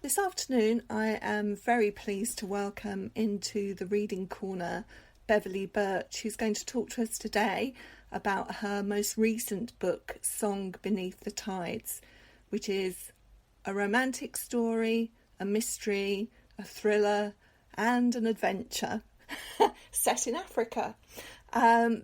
This afternoon, I am very pleased to welcome into the Reading Corner Beverley Birch, who's going to talk to us today about her most recent book, Song Beneath the Tides, which is a romantic story, a mystery, a thriller, and an adventure set in Africa.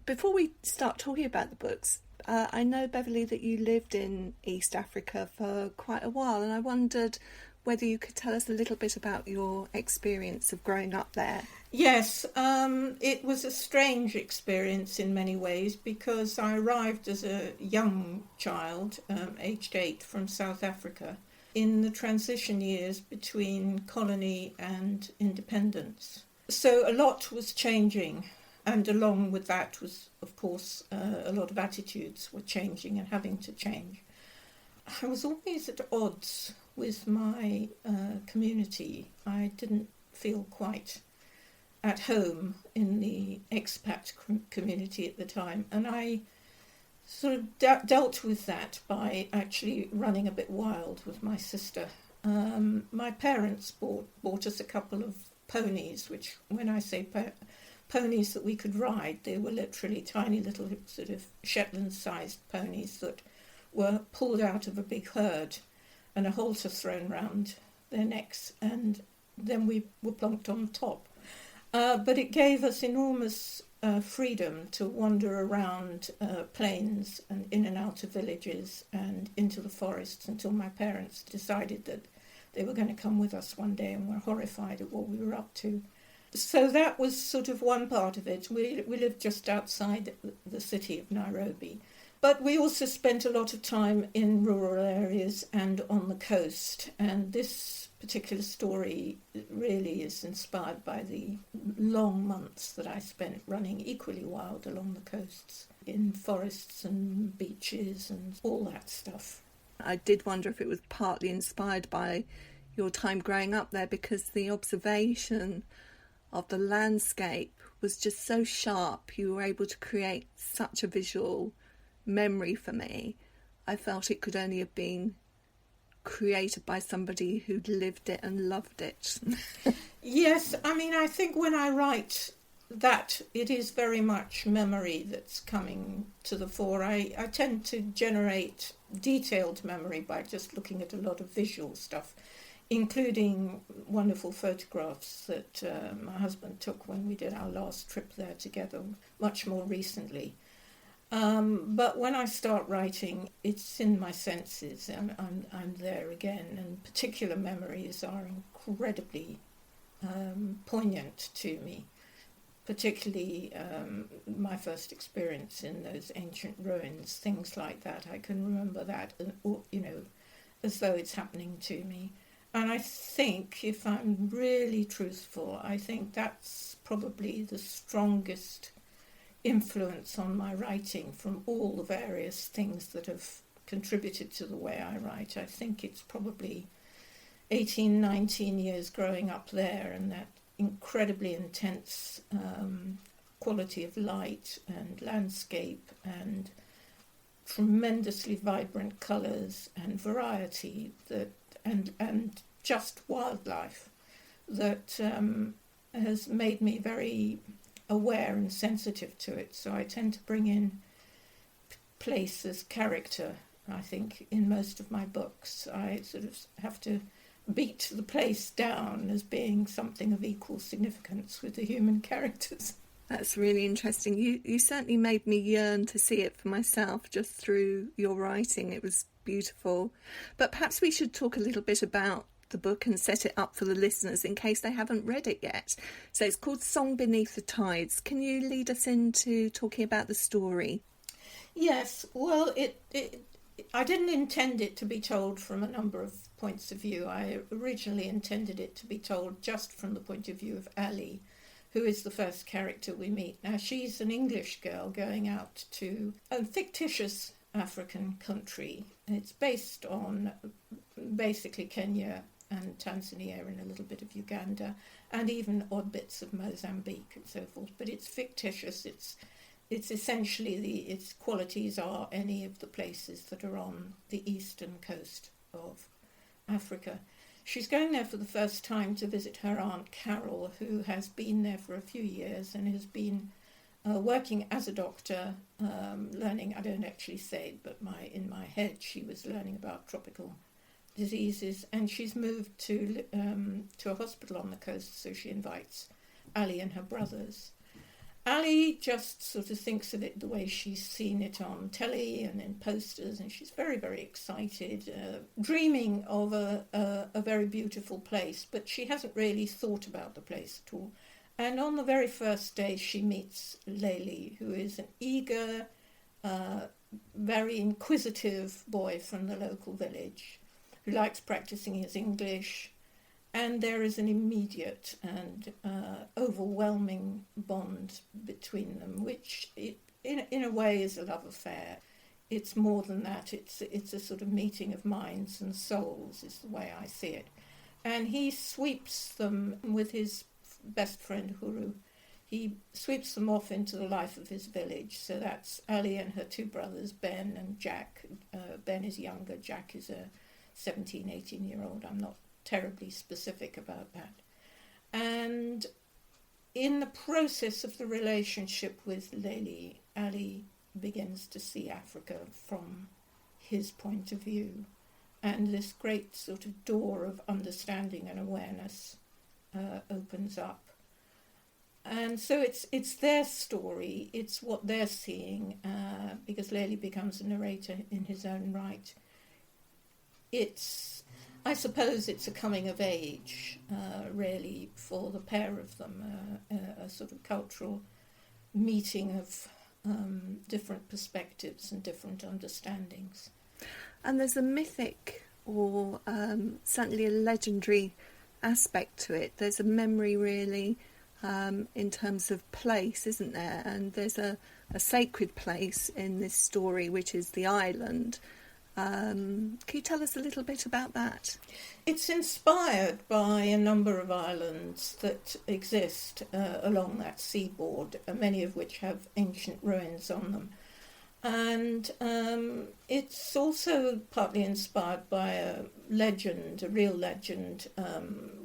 Before we start talking about the books, I know, Beverley, that you lived in East Africa for quite a while, and I wondered whether you could tell us a little bit about your experience of growing up there. Yes, it was a strange experience in many ways because I arrived as a young child, aged 8, from South Africa in the transition years between colony and independence. So a lot was changing, and along with that was, of course, a lot of attitudes were changing and having to change. I was always at odds with my community. I didn't feel quite at home in the expat community at the time, and I sort of dealt with that by actually running a bit wild with my sister. My parents bought us a couple of ponies, which, when I say ponies that we could ride, they were literally tiny little sort of Shetland-sized ponies that were pulled out of a big herd and a halter thrown round their necks, and then we were plonked on top. But it gave us enormous freedom to wander around plains and in and out of villages and into the forests until my parents decided that they were going to come with us one day and were horrified at what we were up to. So that was sort of one part of it. We lived just outside the city of Nairobi. But we also spent a lot of time in rural areas and on the coast. And this particular story really is inspired by the long months that I spent running equally wild along the coasts, in forests and beaches and all that stuff. I did wonder if it was partly inspired by your time growing up there, because the observation of the landscape was just so sharp. You were able to create such a visual memory for me. I felt it could only have been created by somebody who'd lived it and loved it. Yes, I mean, I think when I write that, it is very much memory that's coming to the fore. I tend to generate detailed memory by just looking at a lot of visual stuff, including wonderful photographs that my husband took when we did our last trip there together, much more recently. But when I start writing, it's in my senses, and I'm there again, and particular memories are incredibly poignant to me, particularly my first experience in those ancient ruins, things like that. I can remember that, as though it's happening to me. And I think, if I'm really truthful, I think that's probably the strongest influence on my writing from all the various things that have contributed to the way I write. I think it's probably 18, 19 years growing up there, and that incredibly intense quality of light and landscape and tremendously vibrant colours and variety and just wildlife that has made me very aware and sensitive to it. So I tend to bring in place as character, I think, in most of my books. I sort of have to beat the place down as being something of equal significance with the human characters. That's really interesting. You certainly made me yearn to see it for myself just through your writing. It was beautiful. But perhaps we should talk a little bit about the book and set it up for the listeners in case they haven't read it yet. So it's called Song Beneath the Tides. Can you lead us into talking about the story? Yes, well, I didn't intend it to be told from a number of points of view. I originally intended it to be told just from the point of view of Ali, who is the first character we meet. Now, she's an English girl going out to a fictitious African country. It's based on basically Kenya and Tanzania and a little bit of Uganda and even odd bits of Mozambique and so forth. But it's fictitious. It's essentially its qualities are any of the places that are on the eastern coast of Africa. She's going there for the first time to visit her Aunt Carol, who has been there for a few years and has been working as a doctor, learning, I don't actually say it, but in my head she was learning about tropical diseases, and she's moved to a hospital on the coast, so she invites Ali and her brothers. Ali just sort of thinks of it the way she's seen it on telly and in posters, and she's very, very excited, dreaming of a very beautiful place, but she hasn't really thought about the place at all. And on the very first day she meets Layli, who is an eager, very inquisitive boy from the local village, who likes practicing his English, and there is an immediate and overwhelming bond between them, which in a way is a love affair. It's more than that. It's a sort of meeting of minds and souls, is the way I see it. And he sweeps them with his best friend Huru. He sweeps them off into the life of his village. So that's Ali and her two brothers, Ben and Jack. Ben is younger, Jack is a 17, 18-year-old. I'm not terribly specific about that. And in the process of the relationship with Layli, Ali begins to see Africa from his point of view, and this great sort of door of understanding and awareness opens up. And so it's their story, it's what they're seeing, because Layli becomes a narrator in his own right. I suppose it's a coming of age, really, for the pair of them, a sort of cultural meeting of different perspectives and different understandings. And there's a mythic or certainly a legendary aspect to it. There's a memory, really, in terms of place, isn't there? And there's a sacred place in this story, which is the island. Can you tell us a little bit about that? It's inspired by a number of islands that exist along that seaboard, many of which have ancient ruins on them. And it's also partly inspired by a legend, a real legend,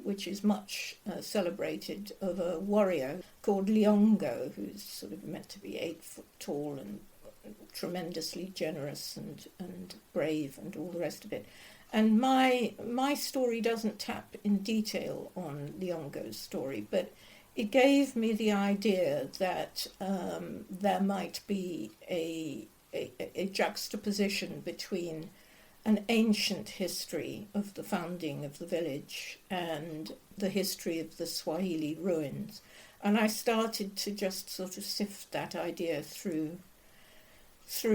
which is much celebrated, of a warrior called Liongo, who's sort of meant to be 8 foot tall and tremendously generous and brave and all the rest of it. And my story doesn't tap in detail on Liongo's story, but it gave me the idea that there might be a juxtaposition between an ancient history of the founding of the village and the history of the Swahili ruins. And I started to just sort of sift that idea through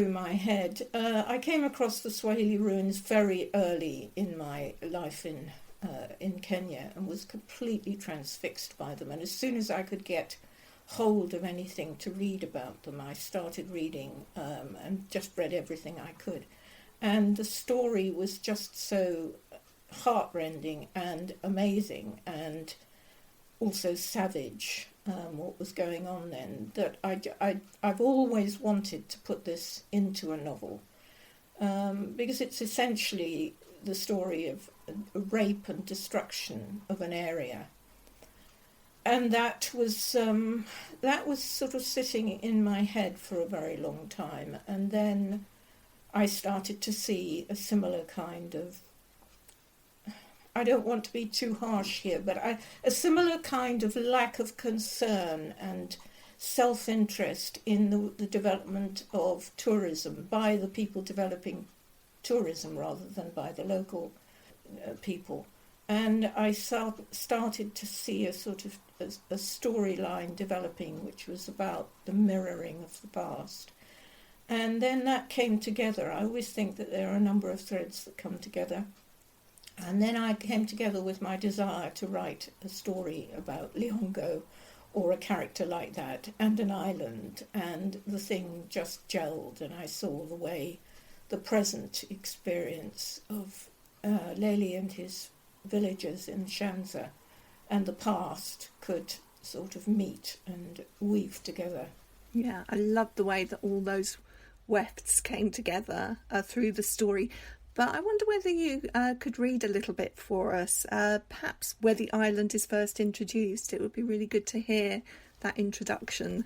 my head. I came across the Swahili ruins very early in my life in Kenya and was completely transfixed by them. And as soon as I could get hold of anything to read about them, I started reading and just read everything I could. And the story was just so heartrending and amazing and also savage, what was going on then, that I've always wanted to put this into a novel, because it's essentially the story of rape and destruction of an area. And that was sort of sitting in my head for a very long time. And then I started to see a similar kind of, I don't want to be too harsh here, but a similar kind of lack of concern and self-interest in the development of tourism by the people developing tourism rather than by the local people. And I started to see a sort of a storyline developing, which was about the mirroring of the past. And then that came together. I always think that there are a number of threads that come together. And then I came together with my desire to write a story about Liongo, or a character like that, and an island, and the thing just gelled, and I saw the way the present experience of Layli and his villagers in Shanza and the past could sort of meet and weave together. Yeah, I love the way that all those wefts came together through the story. But I wonder whether you could read a little bit for us, perhaps where the island is first introduced. It would be really good to hear that introduction.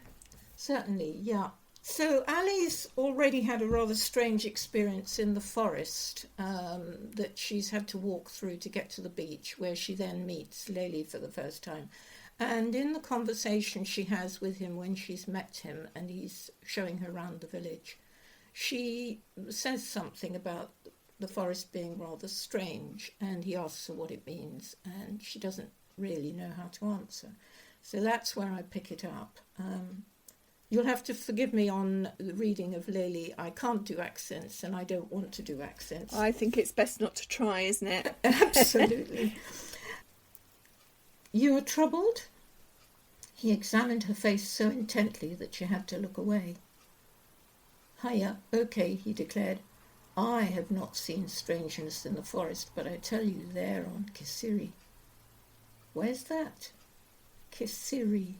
Certainly, yeah. So Ali's already had a rather strange experience in the forest that she's had to walk through to get to the beach, where she then meets Lely for the first time. And in the conversation she has with him when she's met him and he's showing her around the village, she says something about the forest being rather strange, and he asks her what it means, and she doesn't really know how to answer. So that's where I pick it up. You'll have to forgive me on the reading of Lely. I can't do accents, and I don't want to do accents. I think it's best not to try, isn't it? Absolutely. You are troubled? He examined her face so intently that she had to look away. Hiya, okay, he declared. I have not seen strangeness in the forest, but I tell you, there on Kisiri. Where's that? Kisiri.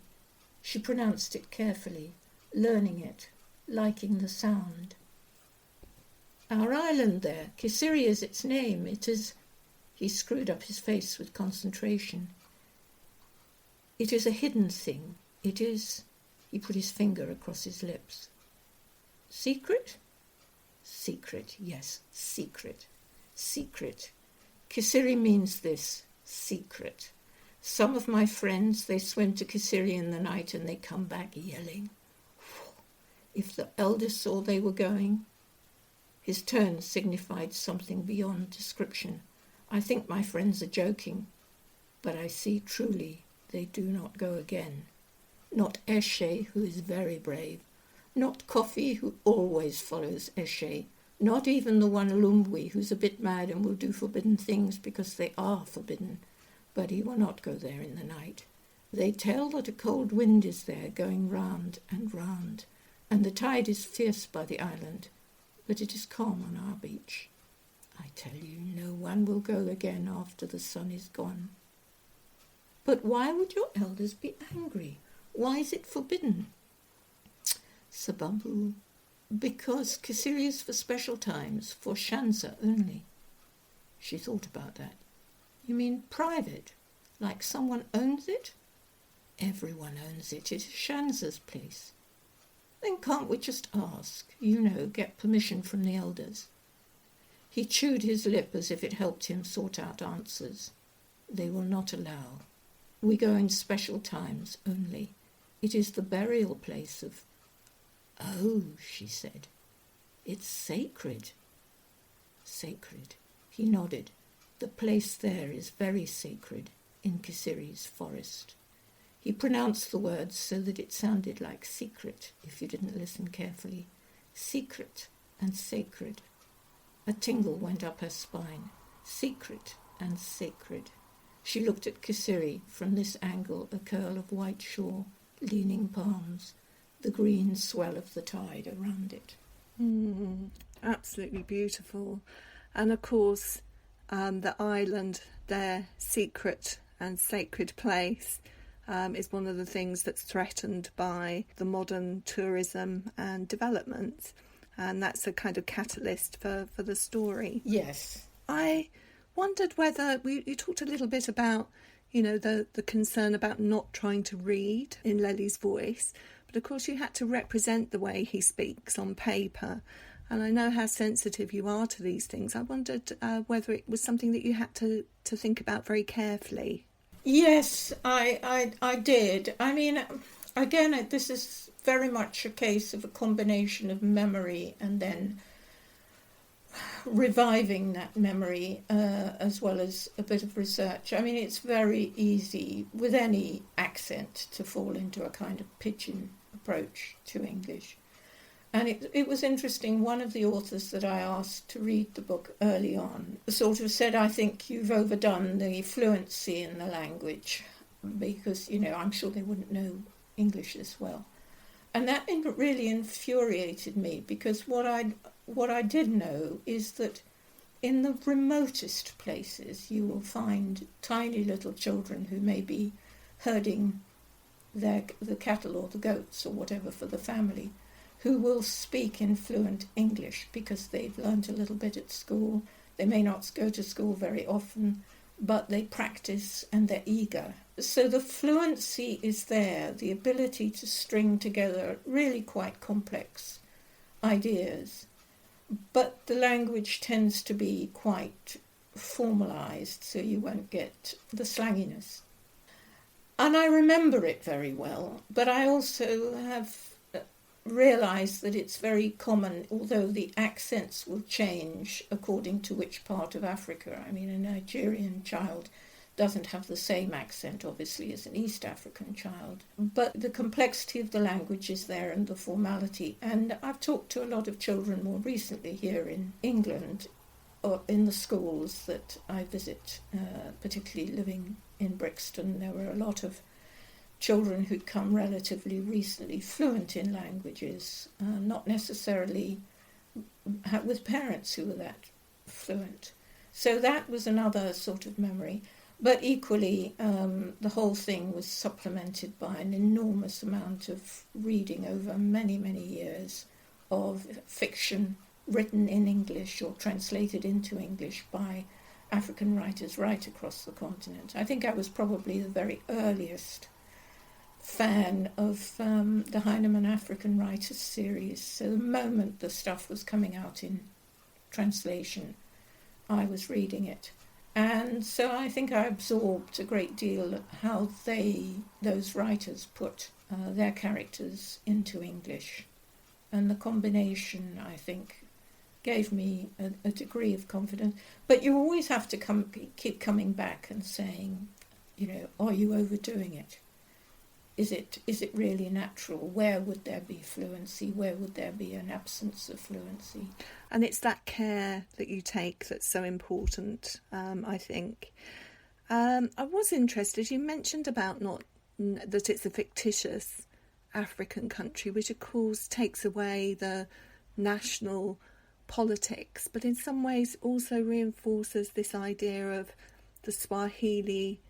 She pronounced it carefully, learning it, liking the sound. Our island there, Kisiri is its name. It is... He screwed up his face with concentration. It is a hidden thing. It is... He put his finger across his lips. Secret? Secret, yes, secret. Secret. Kisiri means this, secret. Some of my friends, they swim to Kisiri in the night and they come back yelling. If the elders saw they were going... His tone signified something beyond description. I think my friends are joking, but I see truly they do not go again. Not Eshe, who is very brave. Not Kofi, who always follows Eshe. Not even the one Lumbwe, who's a bit mad and will do forbidden things because they are forbidden. But he will not go there in the night. They tell that a cold wind is there, going round and round, and the tide is fierce by the island, but it is calm on our beach. I tell you, no one will go again after the sun is gone. But why would your elders be angry? Why is it forbidden? Sabambu, because Kisiri is for special times, for Shanza only. She thought about that. You mean private, like someone owns it? Everyone owns it. It is Shanza's place. Then can't we just ask, get permission from the elders? He chewed his lip as if it helped him sort out answers. They will not allow. We go in special times only. It is the burial place of... Oh, she said. It's sacred. Sacred. He nodded. The place there is very sacred in Kisiri's forest. He pronounced the words so that it sounded like secret if you didn't listen carefully. Secret and sacred. A tingle went up her spine. Secret and sacred. She looked at Kisiri from this angle, a curl of white shore, leaning palms, the green swell of the tide around it. Absolutely beautiful. And of course, the island, their secret and sacred place, is one of the things that's threatened by the modern tourism and development. And that's a kind of catalyst for the story. Yes. I wondered whether, you talked a little bit about, the concern about not trying to read in Lely's voice. But of course you had to represent the way he speaks on paper. And I know how sensitive you are to these things. I wondered whether it was something that you had to think about very carefully. Yes, I did. I mean, again, this is very much a case of a combination of memory and then reviving that memory as well as a bit of research. I mean, it's very easy with any accent to fall into a kind of pidgin approach to English. And it was interesting, one of the authors that I asked to read the book early on sort of said, I think you've overdone the fluency in the language because, I'm sure they wouldn't know English as well. And that really infuriated me because what I did know is that in the remotest places you will find tiny little children who may be herding the cattle or the goats or whatever for the family. who will speak in fluent English because they've learnt a little bit at school. They may not go to school very often, but they practice and they're eager. So the fluency is there, the ability to string together really quite complex ideas. But the language tends to be quite formalised, so you won't get the slanginess. And I remember it very well, but I also have realised that it's very common, although the accents will change according to which part of Africa. I mean, a Nigerian child doesn't have the same accent, obviously, as an East African child. But the complexity of the language is there and the formality. And I've talked to a lot of children more recently here in England, or in the schools that I visit, particularly living in Brixton. There were a lot of children who'd come relatively recently fluent in languages, not necessarily with parents who were that fluent. So that was another sort of memory. But equally, the whole thing was supplemented by an enormous amount of reading over many, many years of fiction written in English or translated into English by African writers right across the continent. I think I was probably the very earliest fan of the Heinemann African Writers series. So the moment the stuff was coming out in translation, I was reading it. And so I think I absorbed a great deal of how those writers put their characters into English. And the combination, I think, gave me a degree of confidence. But you always have to keep coming back and saying, are you overdoing it? Is it really natural? Where would there be fluency? Where would there be an absence of fluency? And it's that care that you take that's so important, I think. I was interested, you mentioned about that it's a fictitious African country, which of course takes away the national politics, but in some ways also reinforces this idea of the Swahili,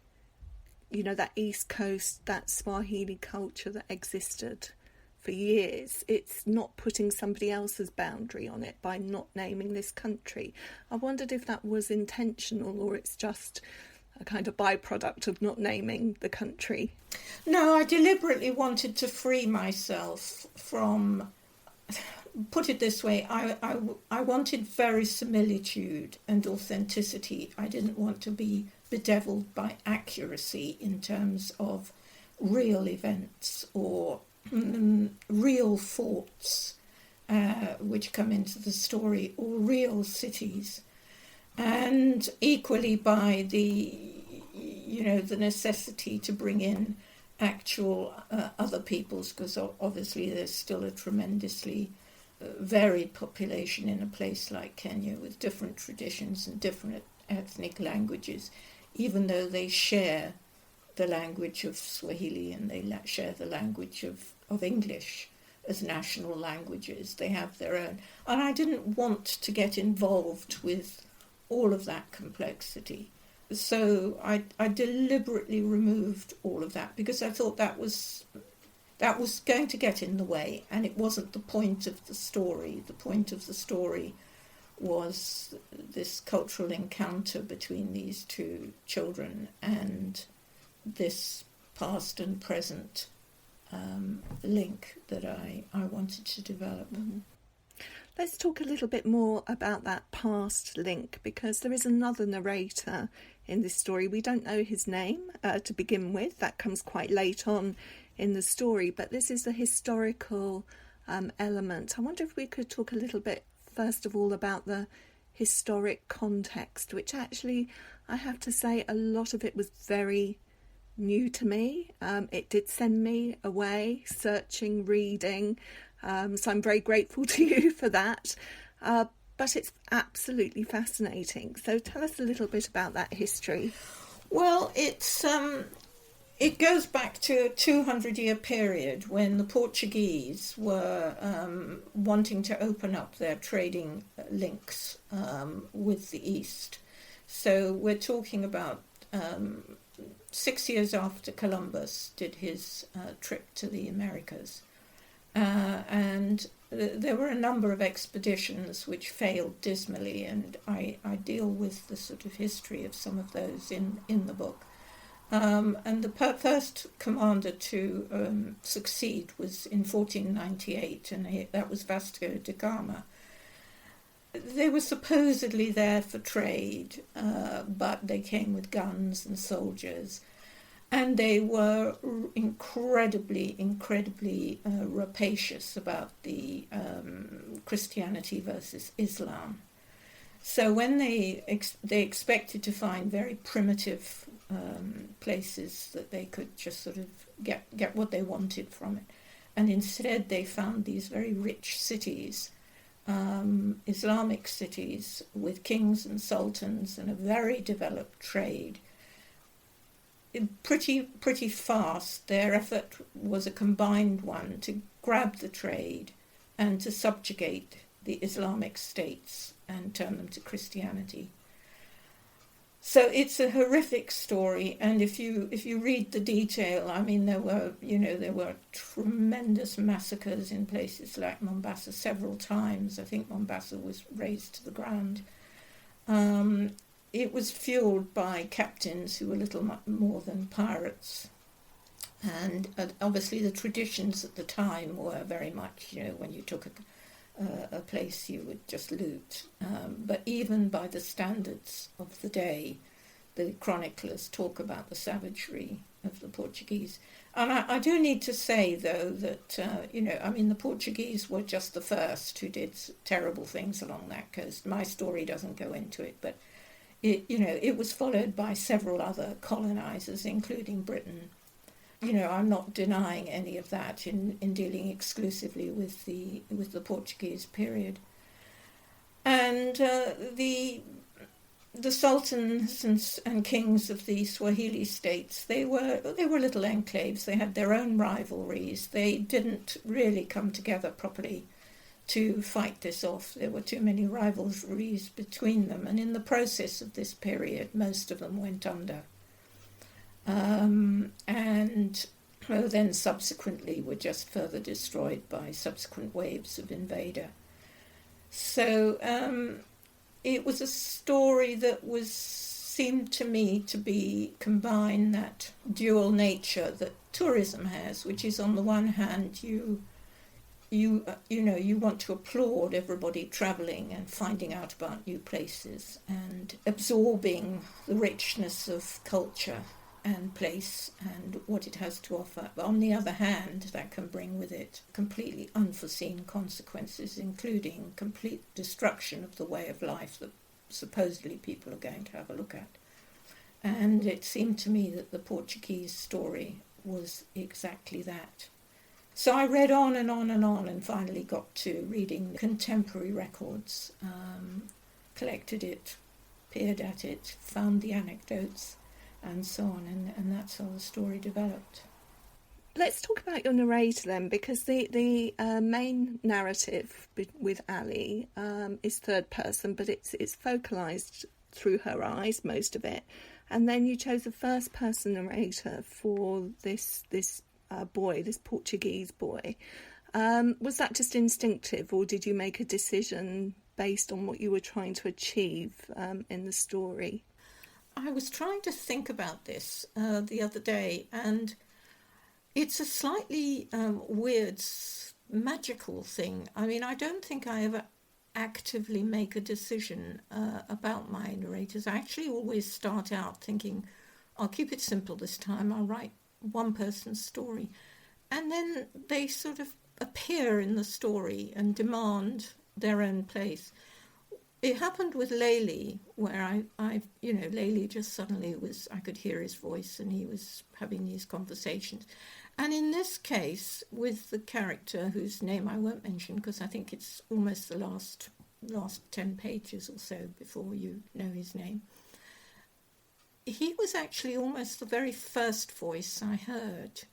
that East Coast, that Swahili culture that existed for years. It's not putting somebody else's boundary on it by not naming this country. I wondered if that was intentional or it's just a kind of byproduct of not naming the country. No, I deliberately wanted to free myself from, put it this way, I wanted verisimilitude and authenticity. I didn't want to be bedeviled by accuracy in terms of real events or real thoughts which come into the story, or real cities, and equally by the necessity to bring in actual other peoples, because obviously there's still a tremendously varied population in a place like Kenya with different traditions and different ethnic languages, even though they share the language of Swahili and they share the language of English as national languages. They have their own. And I didn't want to get involved with all of that complexity. So I deliberately removed all of that because I thought that was going to get in the way, and it wasn't the point of the story. The point of the story was this cultural encounter between these two children and this past and present link that I wanted to develop. Mm-hmm. Let's talk a little bit more about that past link, because there is another narrator in this story. We don't know his name to begin with. That comes quite late on in the story, but this is the historical element. I wonder if we could talk a little bit first of all about the historic context, which actually I have to say a lot of it was very new to me. It did send me away searching, reading, so I'm very grateful to you for that, but it's absolutely fascinating. So tell us a little bit about that history. Well, it goes back to a 200-year period when the Portuguese were wanting to open up their trading links with the East. So we're talking about 6 years after Columbus did his trip to the Americas. And there were a number of expeditions which failed dismally, and I deal with the sort of history of some of those in the book. And the first commander to succeed was in 1498, and that was Vasco da Gama. They were supposedly there for trade, but they came with guns and soldiers, and they were incredibly rapacious about the Christianity versus Islam. So when they expected to find very primitive places that they could just sort of get what they wanted from it, and instead they found these very rich cities, Islamic cities with kings and sultans and a very developed trade. Pretty fast, their effort was a combined one to grab the trade and to subjugate the Islamic states and turn them to Christianity. So it's a horrific story, and if you read the detail, I mean, there were tremendous massacres in places like Mombasa several times. I think Mombasa was razed to the ground. It was fueled by captains who were little more than pirates, and obviously the traditions at the time were very much, when you took a place you would just loot. But even by the standards of the day, the chroniclers talk about the savagery of the Portuguese. And I do need to say, though, that, the Portuguese were just the first who did terrible things along that coast. My story doesn't go into it, but it was followed by several other colonizers, including Britain. I'm not denying any of that in dealing exclusively with the Portuguese period. And the sultans and kings of the Swahili states, they were little enclaves. They had their own rivalries. They didn't really come together properly to fight this off. There were too many rivalries between them, and in the process of this period, most of them went under. And then subsequently were just further destroyed by subsequent waves of invader. So it was a story that seemed to me to combine that dual nature that tourism has, which is, on the one hand, you want to applaud everybody travelling and finding out about new places and absorbing the richness of culture and place and what it has to offer. But on the other hand, that can bring with it completely unforeseen consequences, including complete destruction of the way of life that supposedly people are going to have a look at. And it seemed to me that the Portuguese story was exactly that. So I read on and on and on, and finally got to reading contemporary records, collected it, peered at it, found the anecdotes, and so on, and that's how the story developed. Let's talk about your narrator then, because the main narrative with Ali is third person, but it's focalised through her eyes, most of it, and then you chose a first person narrator for this boy, this Portuguese boy. Was that just instinctive, or did you make a decision based on what you were trying to achieve in the story? I was trying to think about this the other day, and it's a slightly weird, magical thing. I mean, I don't think I ever actively make a decision about my narrators. I actually always start out thinking, I'll keep it simple this time, I'll write one person's story. And then they sort of appear in the story and demand their own place. It happened with Layli, where Layli just suddenly I could hear his voice and he was having these conversations. And in this case, with the character whose name I won't mention because I think it's almost the last 10 pages or so before you know his name, he was actually almost the very first voice I heard.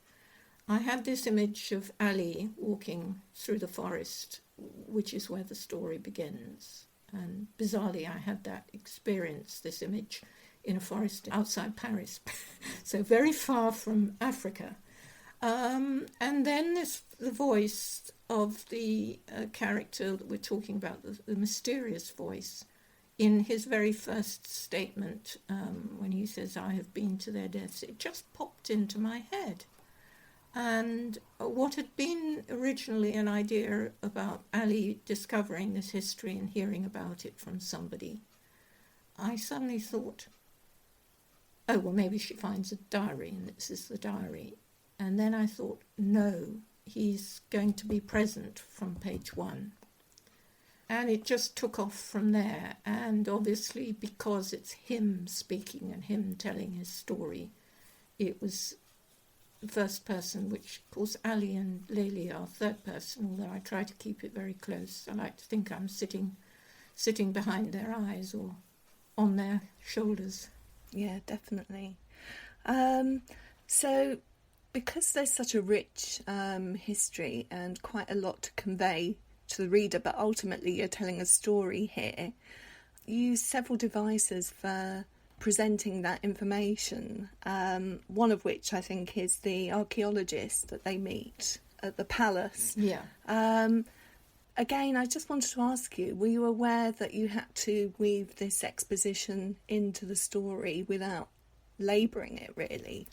I had this image of Ali walking through the forest, which is where the story begins. And bizarrely, I had that experience, this image, in a forest outside Paris, so very far from Africa. And then the voice of the character that we're talking about, the mysterious voice, in his very first statement, when he says, "I have been to their deaths," it just popped into my head. And what had been originally an idea about Ali discovering this history and hearing about it from somebody, I suddenly thought, oh, well, maybe she finds a diary and this is the diary. And then I thought, no, he's going to be present from page 1. And it just took off from there. And obviously, because it's him speaking and him telling his story, it was first person, which of course Ali and Layli are third person, although I try to keep it very close. I like to think I'm sitting behind their eyes or on their shoulders. Yeah, definitely. So because there's such a rich history and quite a lot to convey to the reader, but ultimately you're telling a story here, you use several devices for presenting that information, one of which I think is the archaeologist that they meet at the palace. Yeah. Again, I just wanted to ask you, were you aware that you had to weave this exposition into the story without labouring it, really?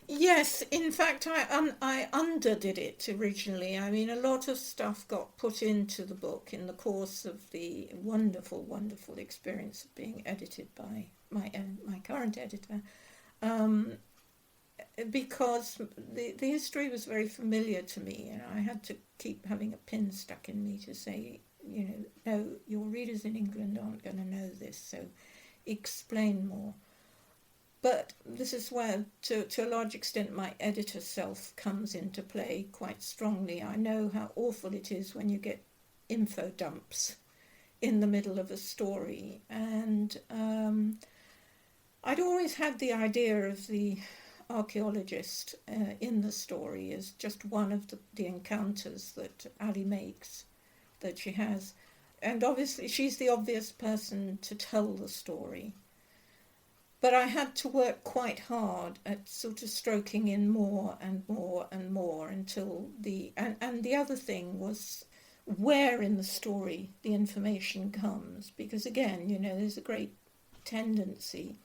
Yes, in fact, I underdid it originally. I mean, a lot of stuff got put into the book in the course of the wonderful, wonderful experience of being edited by my current editor, because the history was very familiar to me, and I had to keep having a pin stuck in me to say, no, your readers in England aren't going to know this, so explain more. But this is where, to a large extent, my editor self comes into play quite strongly. I know how awful it is when you get info dumps in the middle of a story. And I'd always had the idea of the archaeologist in the story as just one of the encounters that Ali makes, that she has. And obviously she's the obvious person to tell the story. But I had to work quite hard at sort of stroking in more and more and more until and the other thing was where in the story the information comes. Because again, there's a great tendency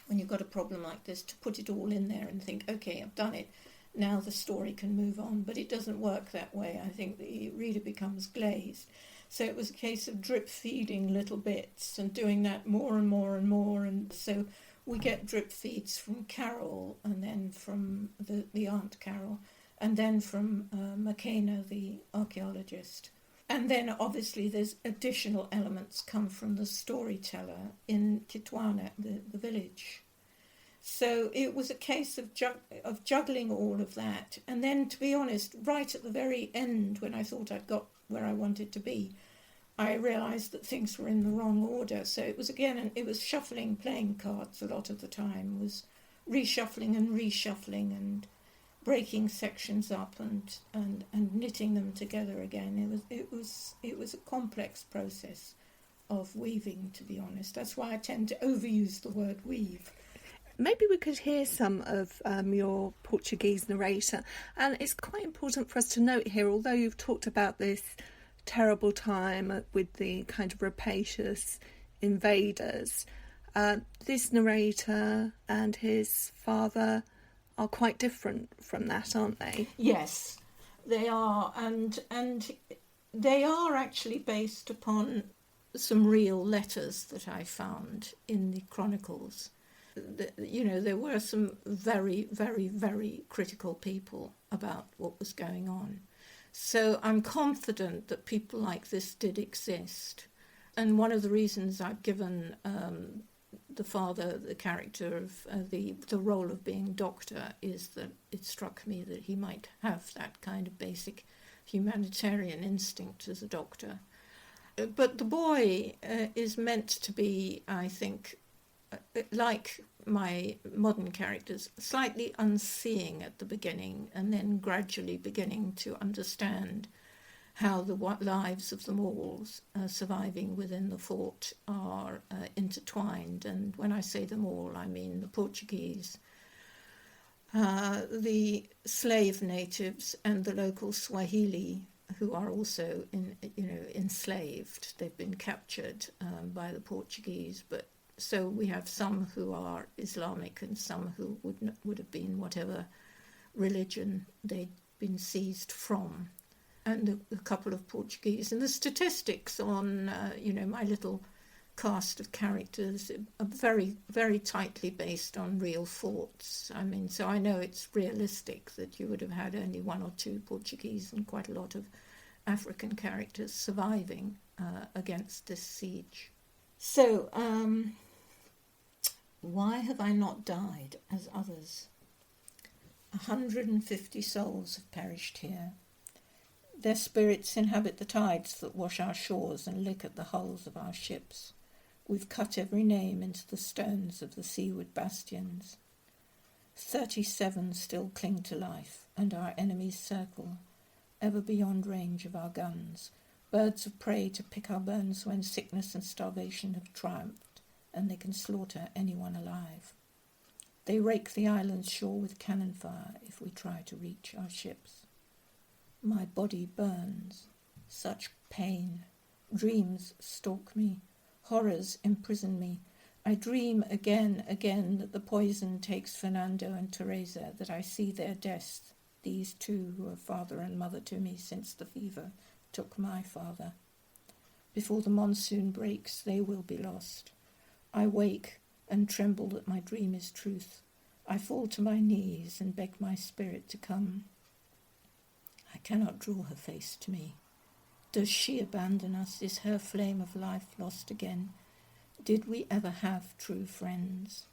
when you've got a problem like this to put it all in there and think, okay, I've done it, now the story can move on. But it doesn't work that way. I think the reader becomes glazed. So it was a case of drip feeding little bits and doing that more and more and more. And so we get drip feeds from Carol, and then from the Aunt Carol, and then from McKenna, the archaeologist. And then obviously there's additional elements come from the storyteller in Kitwana, the village. So it was a case of juggling all of that. And then, to be honest, right at the very end, when I thought I'd got where I wanted to be, I realised that things were in the wrong order. So it was it was shuffling playing cards a lot of the time, was reshuffling and breaking sections up and knitting them together again. It was a complex process of weaving, to be honest. That's why I tend to overuse the word weave. Maybe we could hear some of your Portuguese narrator. And it's quite important for us to note here, although you've talked about this terrible time with the kind of rapacious invaders, this narrator and his father are quite different from that, aren't they? Yes, they are, and they are actually based upon some real letters that I found in the chronicles. There were some very, very, very critical people about what was going on. So I'm confident that people like this did exist. And one of the reasons I've given the father, the character of the role of being doctor, is that it struck me that he might have that kind of basic humanitarian instinct as a doctor. But the boy is meant to be, I think, like my modern characters, slightly unseeing at the beginning and then gradually beginning to understand how the lives of them all surviving within the fort are intertwined. And when I say them all, I mean the Portuguese, the slave natives and the local Swahili, who are also enslaved. They've been captured by the Portuguese, but so we have some who are Islamic and some who would have been whatever religion they'd been seized from, and a couple of Portuguese. And the statistics on my little cast of characters are very, very tightly based on real thoughts. I mean, so I know it's realistic that you would have had only one or two Portuguese and quite a lot of African characters surviving against this siege. So, why have I not died as others? 150 souls have perished here. Their spirits inhabit the tides that wash our shores and lick at the hulls of our ships. We've cut every name into the stones of the seaward bastions. 37 still cling to life, and our enemies circle, ever beyond range of our guns, birds of prey to pick our bones when sickness and starvation have triumphed, and they can slaughter anyone alive. They rake the island's shore with cannon fire if we try to reach our ships. My body burns. Such pain. Dreams stalk me. Horrors imprison me. I dream again that the poison takes Fernando and Teresa, that I see their deaths, these two who are father and mother to me since the fever took my father. Before the monsoon breaks, they will be lost. I wake and tremble that my dream is truth. I fall to my knees and beg my spirit to come. I cannot draw her face to me. Does she abandon us? Is her flame of life lost again? Did we ever have true friends?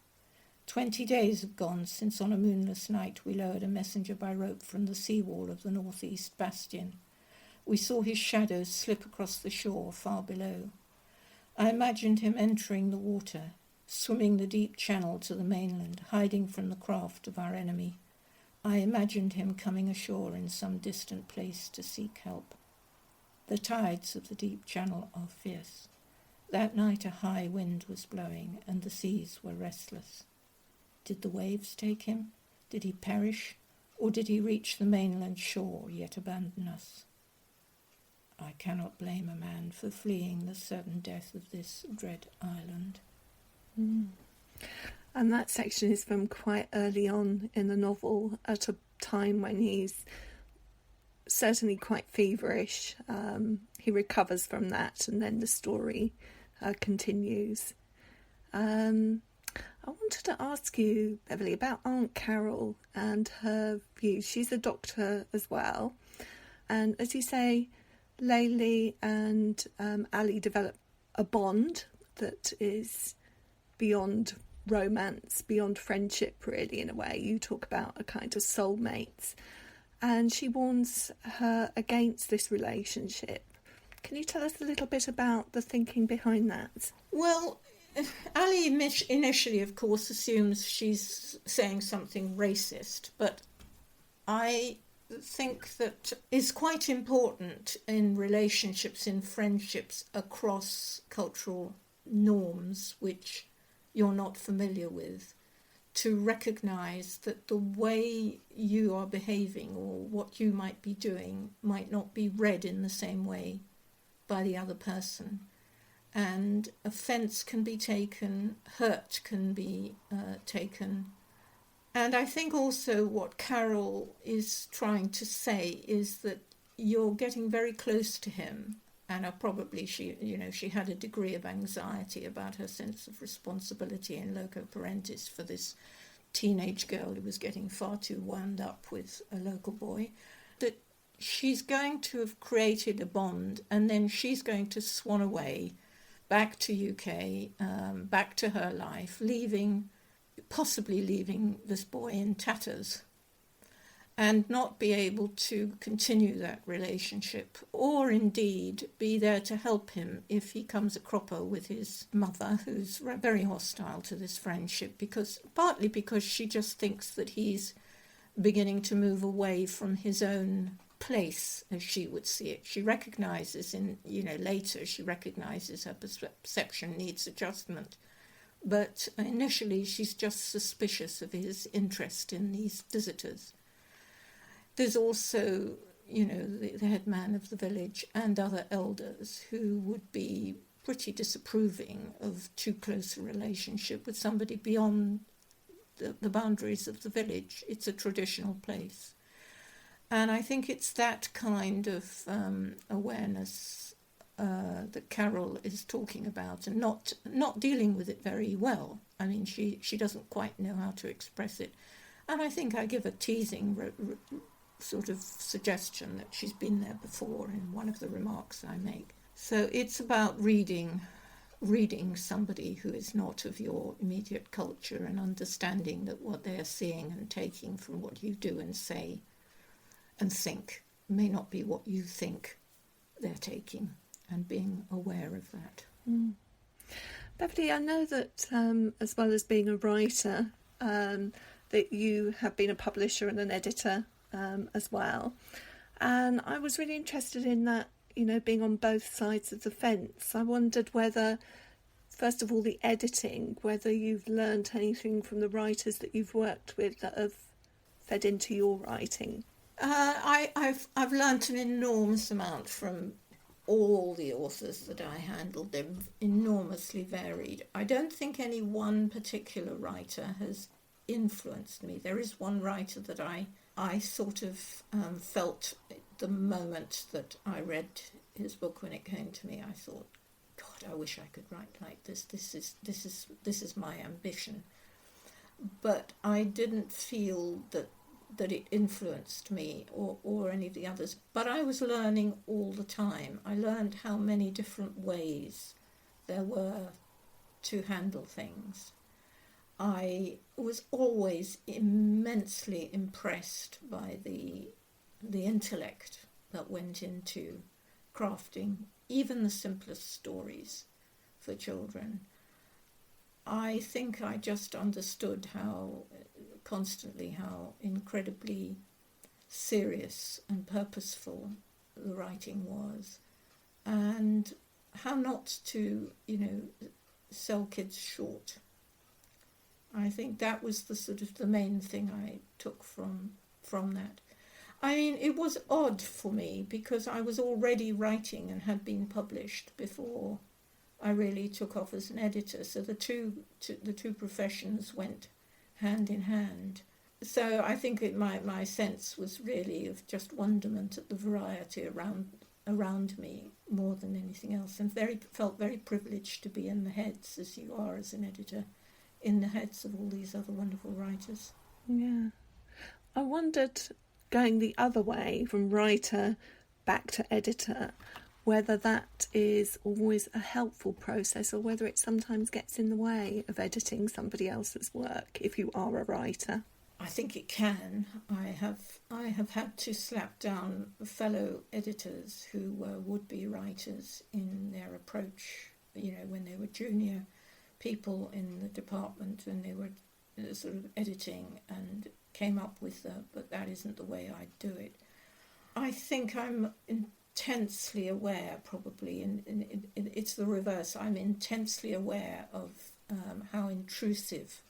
20 days have gone since on a moonless night we lowered a messenger by rope from the seawall of the northeast bastion. We saw his shadow slip across the shore far below. I imagined him entering the water, swimming the deep channel to the mainland, hiding from the craft of our enemy. I imagined him coming ashore in some distant place to seek help. The tides of the deep channel are fierce. That night a high wind was blowing, and the seas were restless. Did the waves take him? Did he perish? Or did he reach the mainland shore, yet abandon us? I cannot blame a man for fleeing the certain death of this dread island. And that section is from quite early on in the novel, at a time when he's certainly quite feverish. He recovers from that, and then the story continues. I wanted to ask you, Beverley, about Aunt Carol and her views. She's a doctor as well, and as you say, Layli and Ali develop a bond that is beyond romance, beyond friendship, really, in a way. You talk about a kind of soulmates, and she warns her against this relationship. Can you tell us a little bit about the thinking behind that? Well, Ali initially, of course, assumes she's saying something racist, but I think that is quite important in relationships, in friendships across cultural norms which you're not familiar with, to recognise that the way you are behaving or what you might be doing might not be read in the same way by the other person. And offence can be taken, hurt can be taken. And I think also what Carol is trying to say is that you're getting very close to him, and probably she had a degree of anxiety about her sense of responsibility in loco parentis for this teenage girl who was getting far too wound up with a local boy, that she's going to have created a bond, and then she's going to swan away back to UK, back to her life, possibly leaving this boy in tatters, and not be able to continue that relationship, or indeed be there to help him if he comes a cropper with his mother, who's very hostile to this friendship, partly because she just thinks that he's beginning to move away from his own place, as she would see it. She recognises later she recognises her perception needs adjustment, But initially she's just suspicious of his interest in these visitors. There's also, the head man of the village and other elders who would be pretty disapproving of too close a relationship with somebody beyond the boundaries of the village. It's a traditional place. And I think it's that kind of awareness that Carol is talking about, and not dealing with it very well. I mean, she doesn't quite know how to express it. And I think I give a teasing sort of suggestion that she's been there before in one of the remarks I make. So it's about reading somebody who is not of your immediate culture and understanding that what they are seeing and taking from what you do and say and think may not be what you think they're taking, and being aware of that. Beverley, I know that as well as being a writer, that you have been a publisher and an editor as well. And I was really interested in that, being on both sides of the fence. I wondered whether, first of all, the editing, whether you've learned anything from the writers that you've worked with that have fed into your writing. I've learnt an enormous amount from all the authors that I handled. They're enormously varied. I don't think any one particular writer has influenced me. There is one writer that I sort of felt the moment that I read his book. When it came to me, I thought, God, I wish I could write like this. This is my ambition. But I didn't feel that it influenced me or any of the others. But I was learning all the time. I learned how many different ways there were to handle things. I was always immensely impressed by the intellect that went into crafting even the simplest stories for children. I think I just understood how incredibly serious and purposeful the writing was, and how not to, sell kids short. I think that was the sort of the main thing I took from that. I mean, it was odd for me because I was already writing and had been published before I really took off as an editor. So the two professions went hand in hand. So I think my sense was really of just wonderment at the variety around me more than anything else, and felt very privileged to be in the heads, as you are as an editor, in the heads of all these other wonderful writers. Yeah. I wondered, going the other way from writer back to editor, whether that is always a helpful process or whether it sometimes gets in the way of editing somebody else's work if you are a writer. I think it can. I have had to slap down fellow editors who were would-be writers in their approach, when they were junior people in the department, when they were sort of editing, and came up with but that isn't the way I do it. I think I'm intensely aware, probably, and it's the reverse. I'm intensely aware of how intrusive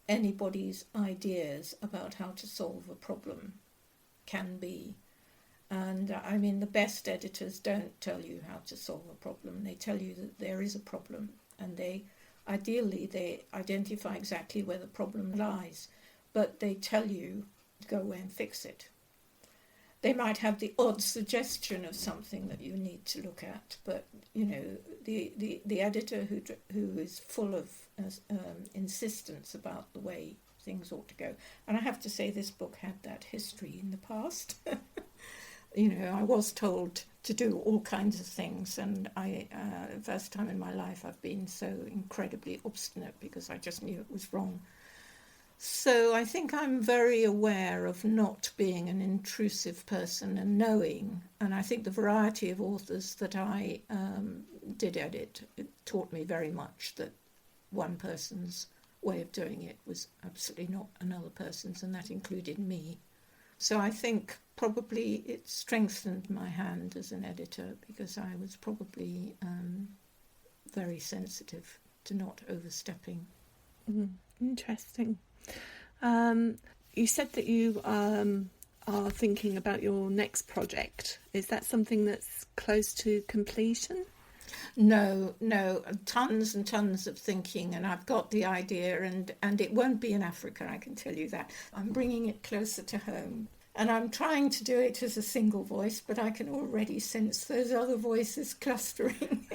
anybody's ideas about how to solve a problem can be. And I mean, the best editors don't tell you how to solve a problem. They tell you that there is a problem, and they identify exactly where the problem lies, but they tell you to go away and fix it. They might have the odd suggestion of something that you need to look at, but the editor who is full of insistence about the way things ought to go. And I have to say, this book had that history in the past. I was told to do all kinds of things, and first time in my life I've been so incredibly obstinate because I just knew it was wrong. So I think I'm very aware of not being an intrusive person and knowing, and I think the variety of authors that I did edit, it taught me very much that one person's way of doing it was absolutely not another person's, and that included me. So I think probably it strengthened my hand as an editor because I was probably very sensitive to not overstepping. Interesting. You said that you are thinking about your next project. Is that something that's close to completion? No, tons and tons of thinking, and I've got the idea, and it won't be in Africa, I can tell you that. I'm bringing it closer to home. And I'm trying to do it as a single voice, but I can already sense those other voices clustering.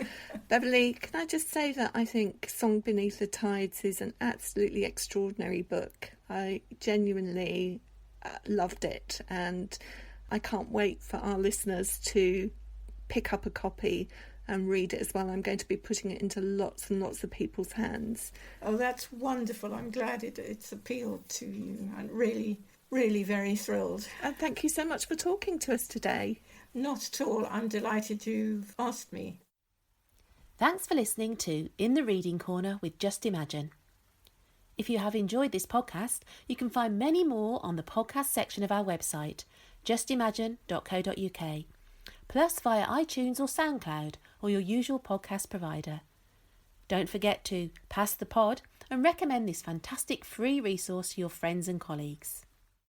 Beverley, can I just say that I think Song Beneath the Tides is an absolutely extraordinary book. I genuinely loved it, and I can't wait for our listeners to pick up a copy and read it as well. I'm going to be putting it into lots and lots of people's hands. Oh, that's wonderful. I'm glad it's appealed to you. I'm really very thrilled. And thank you so much for talking to us today. Not at all. I'm delighted you've asked me. Thanks for listening to In the Reading Corner with Just Imagine. If you have enjoyed this podcast, you can find many more on the podcast section of our website, justimagine.co.uk, plus via iTunes or SoundCloud or your usual podcast provider. Don't forget to pass the pod and recommend this fantastic free resource to your friends and colleagues.